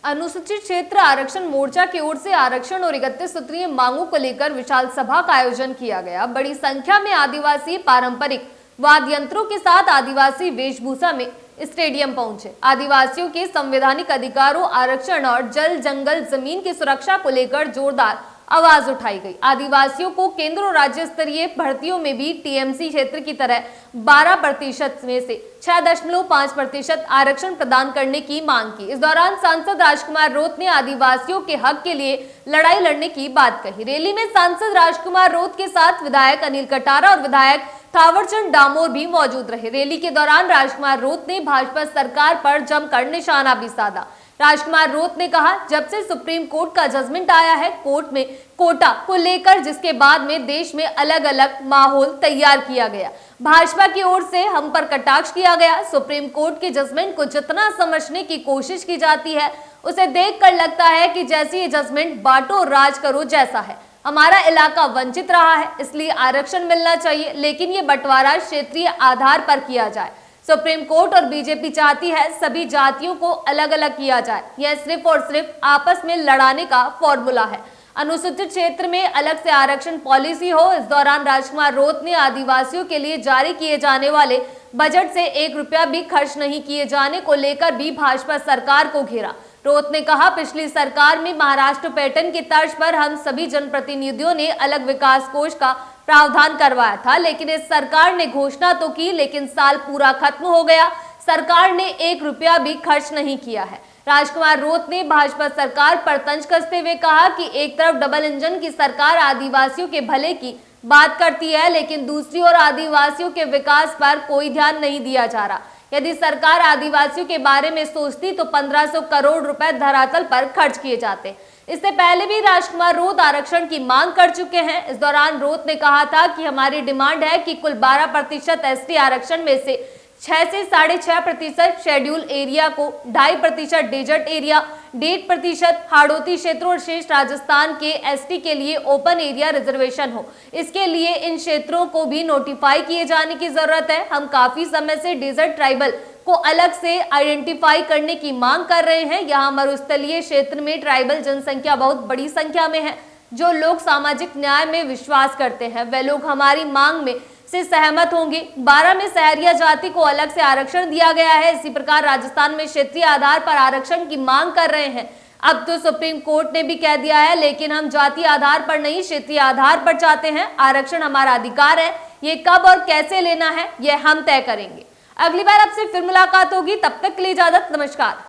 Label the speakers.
Speaker 1: अनुसूचित क्षेत्र आरक्षण मोर्चा की ओर से आरक्षण और 31 सूत्रीय मांगों को लेकर विशाल सभा का आयोजन किया गया। बड़ी संख्या में आदिवासी पारंपरिक वाद्य यंत्रों के साथ आदिवासी वेशभूषा में स्टेडियम पहुंचे। आदिवासियों के संवैधानिक अधिकारों, आरक्षण और जल जंगल जमीन की सुरक्षा को लेकर जोरदार आवाज उठाई गई। आदिवासियों को केंद्र और राज्य स्तरीय भर्तियों में भी टीएमसी क्षेत्र की तरह 12% में से 6.5% आरक्षण प्रदान करने की मांग की। इस दौरान सांसद राजकुमार रोत ने आदिवासियों के हक के लिए लड़ाई लड़ने की बात कही। रैली में सांसद राजकुमार रोत के साथ विधायक अनिल कटारा और विधायक थावरचंद डामोर भी मौजूद रहे। रैली के दौरान राजकुमार रोत ने भाजपा सरकार पर जमकर निशाना भी साधा। राजकुमार रोत ने कहा, जब से सुप्रीम कोर्ट का जजमेंट आया है कोर्ट में कोटा को लेकर, जिसके बाद में देश में अलग अलग माहौल तैयार किया गया, भाजपा की ओर से हम पर कटाक्ष किया गया। सुप्रीम कोर्ट के जजमेंट को जितना समझने की कोशिश की जाती है, उसे देखकर लगता है कि जैसे ये जजमेंट बांटो राज करो जैसा है। हमारा इलाका वंचित रहा है, इसलिए आरक्षण मिलना चाहिए, लेकिन ये बंटवारा क्षेत्रीय आधार पर किया जाए। सुप्रीम कोर्ट और बीजेपी चाहती है सभी जातियों को अलग अलग किया जाए। यह सिर्फ और सिर्फ आपस में लड़ाने का फॉर्मूला है। अनुसूचित क्षेत्र में अलग से आरक्षण पॉलिसी हो। इस दौरान राजकुमार रोत ने आदिवासियों के लिए जारी किए जाने वाले बजट से 1 रुपया भी खर्च नहीं किए जाने को लेकर भी भाजपा सरकार को घेरा। रोत ने कहा, पिछली सरकार में महाराष्ट्र पैटर्न की तर्ज पर हम सभी जनप्रतिनिधियों ने अलग विकास कोष का प्रावधान करवाया था, लेकिन इस सरकार ने घोषणा तो की, लेकिन साल पूरा खत्म हो गया, सरकार ने 1 रुपया भी खर्च नहीं किया है। राजकुमार रोत ने भाजपा सरकार पर तंज कसते हुए कहा कि एक तरफ डबल इंजन की सरकार आदिवासियों के भले की बात करती है, लेकिन दूसरी ओर आदिवासियों के विकास पर कोई ध्यान नहीं दिया जा रहा। यदि सरकार आदिवासियों के बारे में सोचती तो 1500 करोड़ रुपए धरातल पर खर्च किए जाते। इससे पहले भी राजकुमार रोत आरक्षण की मांग कर चुके हैं। इस दौरान रोत ने कहा था कि हमारी डिमांड है कि कुल 12% एसटी आरक्षण में से 6 से 6.5% शेड्यूल एरिया को, 2.5% डेजर्ट एरिया, 1.5% हाड़ौती क्षेत्रों और शेष राजस्थान के एसटी के लिए ओपन एरिया रिजर्वेशन हो। इसके लिए इन क्षेत्रों को भी नोटिफाई किए जाने की जरूरत है। हम काफी समय से डेजर्ट ट्राइबल को अलग से आइडेंटिफाई करने की मांग कर रहे हैं। यहाँ मरुस्थलीय क्षेत्र में ट्राइबल जनसंख्या बहुत बड़ी संख्या में है। जो लोग सामाजिक न्याय में विश्वास करते हैं, वे लोग हमारी मांग में से सहमत होंगे। 12 में सहरिया जाति को अलग से आरक्षण दिया गया है। इसी प्रकार राजस्थान में क्षेत्रीय आधार पर आरक्षण की मांग कर रहे हैं। अब तो सुप्रीम कोर्ट ने भी कह दिया है, लेकिन हम जाति आधार पर नहीं, क्षेत्रीय आधार पर चाहते हैं। आरक्षण हमारा अधिकार है, ये कब और कैसे लेना है यह हम तय करेंगे। अगली बार आपसे फिर मुलाकात होगी, तब तक के लिए इजाजत, नमस्कार।